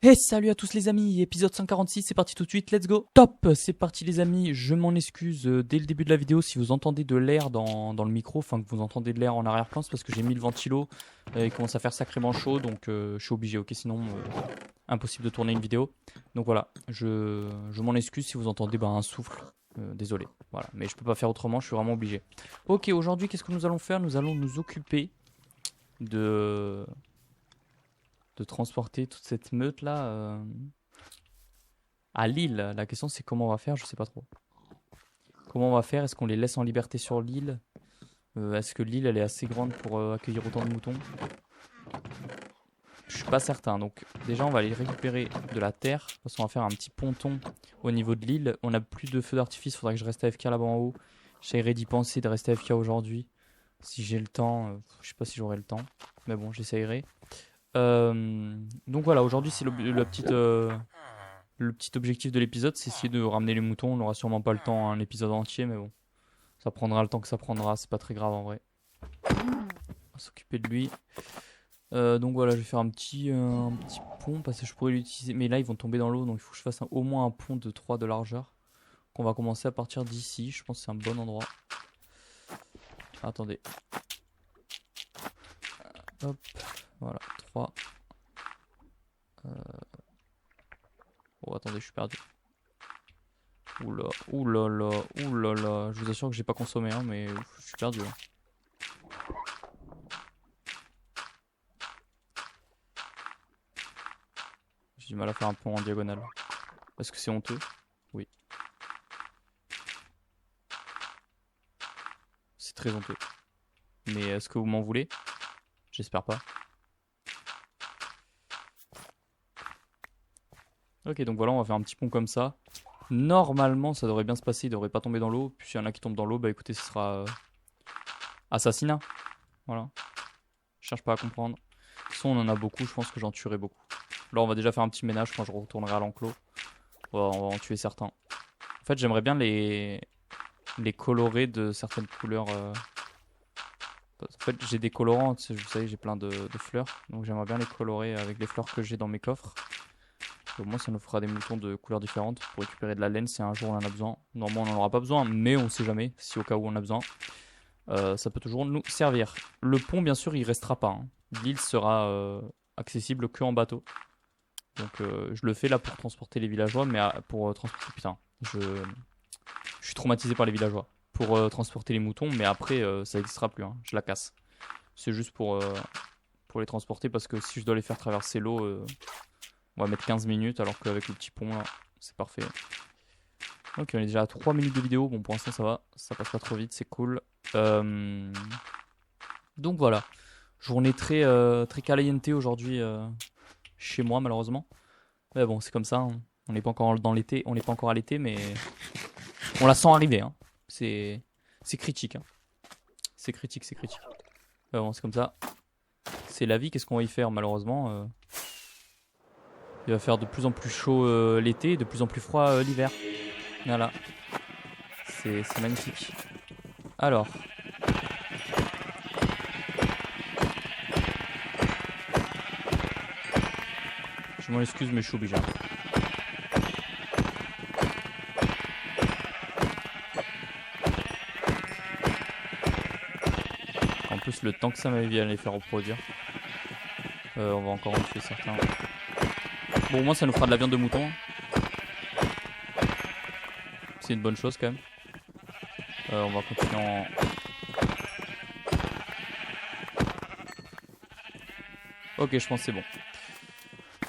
Hey, salut à tous les amis, épisode 146, c'est parti tout de suite, let's go. Top, c'est parti les amis, je m'en excuse dès le début de la vidéo si vous entendez de l'air dans le micro, enfin que vous entendez de l'air en arrière-plan, c'est parce que j'ai mis le ventilo, il commence à faire sacrément chaud, donc je suis obligé, ok, sinon impossible de tourner une vidéo. Donc voilà, je m'en excuse si vous entendez un souffle, désolé, voilà, mais je peux pas faire autrement, je suis vraiment obligé. Ok, aujourd'hui qu'est-ce que nous allons faire? Nous allons nous occuper de, de transporter toute cette meute là. À Lille. La question c'est comment on va faire, je sais pas trop. Comment on va faire? Est-ce qu'on les laisse en liberté sur l'île? Est-ce que l'île elle est assez grande pour accueillir autant de moutons? Je suis pas certain. Donc déjà on va aller récupérer de la terre parce qu'on va faire un petit ponton au niveau de l'île. On a plus de feu d'artifice, faudra que je reste AFK là-bas en haut. J'essaierai d'y penser de rester AFK aujourd'hui. Si j'ai le temps, je sais pas si j'aurai le temps. Mais bon, j'essaierai. Donc voilà, aujourd'hui c'est le petit objectif de l'épisode, c'est essayer de ramener les moutons. On n'aura sûrement pas le temps un épisode entier, mais bon. Ça prendra le temps que ça prendra, c'est pas très grave en vrai. On va s'occuper de lui. Donc voilà, je vais faire un petit pont parce que je pourrais l'utiliser. Mais là, ils vont tomber dans l'eau, donc il faut que je fasse au moins un pont de 3 de largeur. Qu'on va commencer à partir d'ici. Je pense que c'est un bon endroit. Attendez. Hop, voilà, 3. Oh, attendez, je suis perdu. Oula, oulala, oulala. Je vous assure que j'ai pas consommé, hein, mais je suis perdu. Hein. J'ai du mal à faire un pont en diagonale. Est-ce que c'est honteux? Oui, c'est très honteux. Mais est-ce que vous m'en voulez? J'espère pas. Ok, donc voilà, on va faire un petit pont comme ça. Normalement, ça devrait bien se passer, il devrait pas tomber dans l'eau. Puis s'il y en a qui tombent dans l'eau, bah écoutez, ce sera assassinat. Voilà. Je cherche pas à comprendre. De toute façon, on en a beaucoup, je pense que j'en tuerai beaucoup. Là, on va déjà faire un petit ménage quand je retournerai à l'enclos. On va en tuer certains. En fait, j'aimerais bien les colorer de certaines couleurs. En fait, j'ai des colorants, vous savez, j'ai plein de fleurs. Donc j'aimerais bien les colorer avec les fleurs que j'ai dans mes coffres. Au moins, ça nous fera des moutons de couleurs différentes pour récupérer de la laine si un jour on en a besoin. Normalement, on n'en aura pas besoin, mais on sait jamais. Si au cas où on a besoin, ça peut toujours nous servir. Le pont, bien sûr, il restera pas. Hein. L'île sera accessible que en bateau. Donc, je le fais là pour transporter les villageois, mais pour transporter. Putain, je suis traumatisé par les villageois. Pour transporter les moutons, mais après, ça n'existera plus. Hein. Je la casse. C'est juste pour les transporter parce que si je dois les faire traverser l'eau, on va mettre 15 minutes alors qu'avec le petit pont là, c'est parfait. Ok, on est déjà à 3 minutes de vidéo. Bon, pour l'instant, ça va. Ça passe pas trop vite, c'est cool. Donc voilà. Journée très caliente aujourd'hui chez moi, malheureusement. Mais bon, c'est comme ça. Hein. On n'est pas encore dans l'été. On n'est pas encore à l'été, mais on la sent arriver. Hein. C'est critique. Hein. C'est critique, c'est critique. Bon, c'est comme ça. C'est la vie. Qu'est-ce qu'on va y faire, malheureusement il va faire de plus en plus chaud l'été et de plus en plus froid l'hiver. Voilà. C'est magnifique. Alors, je m'en excuse, mais je suis obligé. En plus, le temps que ça m'avait à les faire reproduire, on va encore en tuer certains. Bon, au moins, ça nous fera de la viande de mouton. C'est une bonne chose quand même. On va continuer en. Ok, je pense que c'est bon.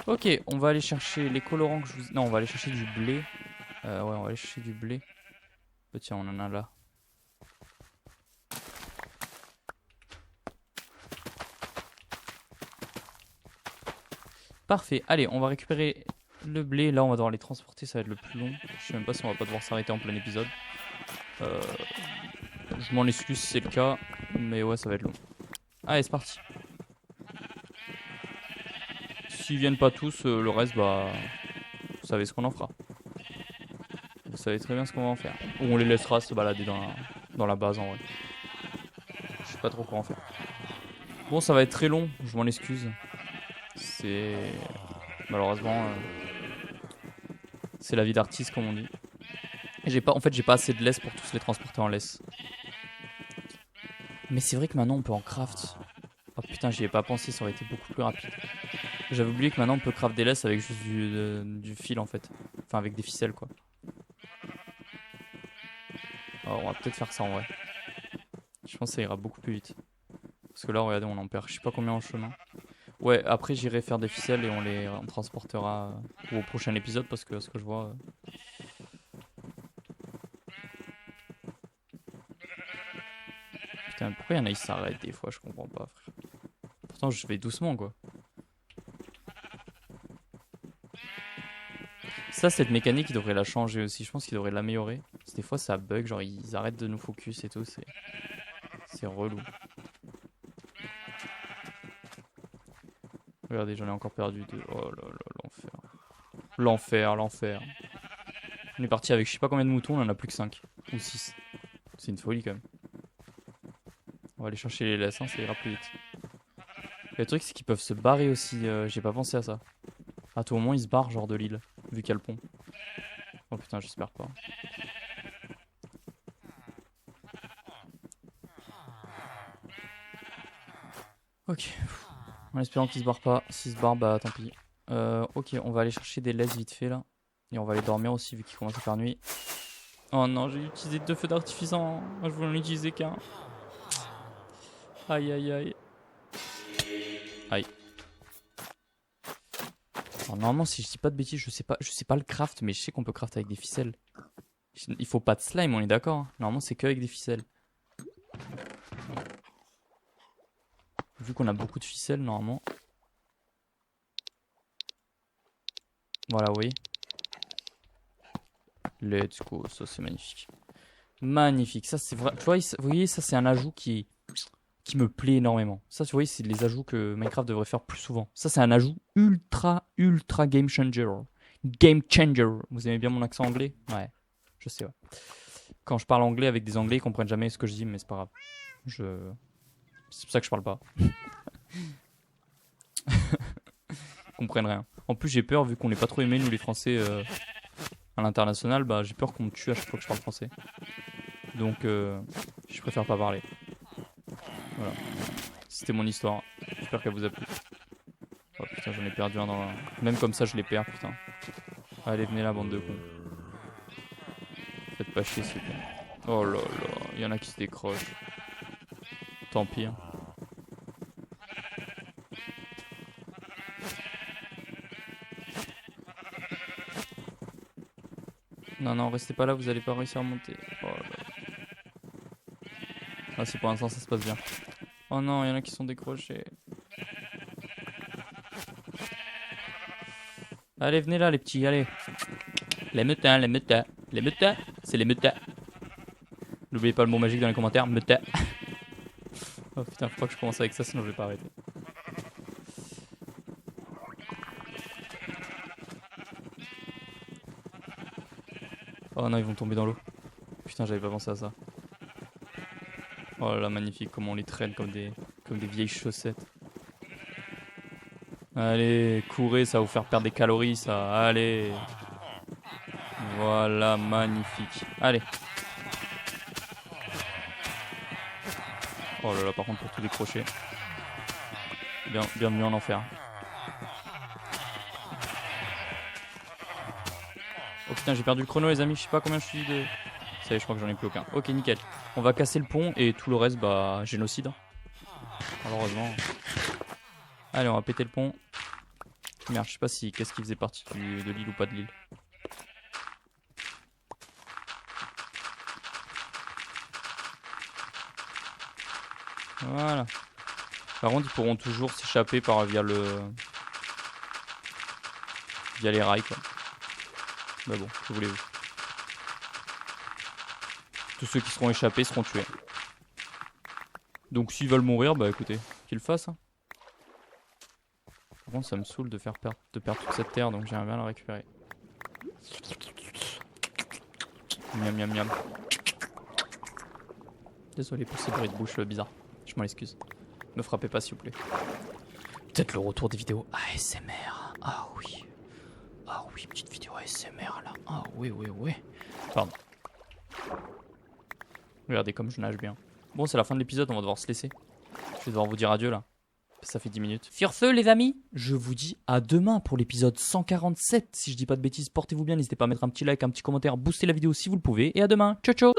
Ok, on va aller chercher les colorants que je vous. Non, on va aller chercher du blé. Ouais, on va aller chercher du blé. Oh, tiens, on en a là. Parfait. Allez, on va récupérer le blé. Là, on va devoir les transporter. Ça va être le plus long. Je sais même pas si on va pas devoir s'arrêter en plein épisode. Je m'en excuse si c'est le cas. Mais ouais, ça va être long. Allez, c'est parti. S'ils viennent pas tous, le reste, bah. Vous savez ce qu'on en fera. Vous savez très bien ce qu'on va en faire. Ou on les laissera se balader dans la base en vrai. Je sais pas trop quoi en faire. Bon, ça va être très long. Je m'en excuse. C'est. Malheureusement, c'est la vie d'artiste comme on dit. En fait, j'ai pas assez de laisse pour tous les transporter en laisse. Mais c'est vrai que maintenant on peut en craft. Oh putain, j'y ai pas pensé, ça aurait été beaucoup plus rapide. J'avais oublié que maintenant on peut craft des laisses avec juste du fil en fait. Enfin, avec des ficelles quoi. Alors, on va peut-être faire ça en vrai. Je pense que ça ira beaucoup plus vite. Parce que là, regardez, on en perd je sais pas combien en chemin. Ouais, après j'irai faire des ficelles et on transportera au prochain épisode parce que ce que je vois. Putain, pourquoi il y en a ils s'arrêtent des fois, je comprends pas frère. Pourtant je vais doucement quoi. Ça, cette mécanique, ils devraient la changer aussi. Je pense qu'ils devraient l'améliorer. Parce que des fois, ça bug. Genre, ils arrêtent de nous focus et tout. C'est relou. Regardez, j'en ai encore perdu deux. Oh là là, l'enfer. L'enfer, l'enfer. On est parti avec je sais pas combien de moutons. On en a plus que 5 ou 6. C'est une folie quand même. On va aller chercher les laisses, hein, ça ira plus vite. Et le truc, c'est qu'ils peuvent se barrer aussi. J'ai pas pensé à ça. À tout moment, ils se barrent, genre de l'île. Vu qu'il y a le pont. Oh putain, j'espère pas. Ok. En espérant qu'ils se barrent pas. S'ils se barrent, bah tant pis. Ok, on va aller chercher des laisses vite fait là. Et on va aller dormir aussi vu qu'il commence à faire nuit. Oh non, j'ai utilisé 2 feux d'artifice en... Je voulais en utiliser qu'un. Aïe aïe aïe. Aïe. Alors, normalement, si je dis pas de bêtises, je sais pas le craft, mais je sais qu'on peut craft avec des ficelles. Il faut pas de slime, on est d'accord. Hein. Normalement, c'est que avec des ficelles. Vu qu'on a beaucoup de ficelles, normalement. Voilà, oui. Let's go, ça c'est magnifique. Magnifique, ça c'est vrai. Tu vois, vous voyez, ça c'est un ajout qui me plaît énormément. Ça, tu vois, c'est les ajouts que Minecraft devrait faire plus souvent. Ça, c'est un ajout ultra game changer. Game changer. Vous aimez bien mon accent anglais? Ouais, je sais, ouais. Quand je parle anglais avec des anglais, ils comprennent jamais ce que je dis, mais c'est pas grave. C'est pour ça que je parle pas. Ils comprennent rien. En plus, j'ai peur, vu qu'on n'est pas trop aimé, nous les Français, à l'international, bah j'ai peur qu'on me tue à chaque fois que je parle français. Donc, je préfère pas parler. Voilà. C'était mon histoire. J'espère qu'elle vous a plu. Oh putain, j'en ai perdu un dans la... Même comme ça, je les perds, putain. Allez, venez là, bande de cons. Faites pas chier, s'il vous plaît. Oh là là, il y en a qui se décrochent. Tant pis. Hein. Non, non, restez pas là, vous allez pas réussir à monter. Oh là. Ah, si pour l'instant ça se passe bien. Oh non, il y en a qui sont décrochés. Allez, venez là, les petits, allez. Les mutins, les mutins. Les mutins, c'est les mutins. N'oubliez pas le mot magique dans les commentaires, mutins. Oh putain, faut pas que je commence avec ça, sinon je vais pas arrêter. Oh non, ils vont tomber dans l'eau. Putain, j'avais pas pensé à ça. Oh là là, magnifique, comment on les traîne comme des vieilles chaussettes. Allez, courez, ça va vous faire perdre des calories, ça. Allez. Voilà, magnifique. Allez. Oh là là, par contre, pour tout décrocher. Bienvenue en enfer. Oh putain, j'ai perdu le chrono, les amis. Je sais pas combien je suis de... Ça y est, je crois que j'en ai plus aucun. Ok, nickel. On va casser le pont et tout le reste, bah, génocide. Malheureusement. Allez, on va péter le pont. Merde, je sais pas si qu'est-ce qui faisait partie de l'île ou pas de l'île. Voilà. Par contre, ils pourront toujours s'échapper via les rails, quoi. Mais bon, que voulez-vous. Tous ceux qui seront échappés seront tués. Donc s'ils veulent mourir, bah écoutez, qu'ils le fassent. Hein. Par contre, ça me saoule de perdre toute cette terre, donc j'aimerais bien la récupérer. Miam miam miam. Désolé pour ces bruits de bouche bizarres. Je m'en excuse. Ne frappez pas s'il vous plaît. Peut-être le retour des vidéos ASMR. Ah oui. Ah oui, petite vidéo ASMR là. Ah oui, oui, oui. Pardon. Regardez comme je nage bien. Bon, c'est la fin de l'épisode, on va devoir se laisser. Je vais devoir vous dire adieu là. Ça fait 10 minutes. Sur ce, les amis, je vous dis à demain pour l'épisode 147. Si je dis pas de bêtises, portez-vous bien. N'hésitez pas à mettre un petit like, un petit commentaire, booster la vidéo si vous le pouvez. Et à demain. Ciao, ciao.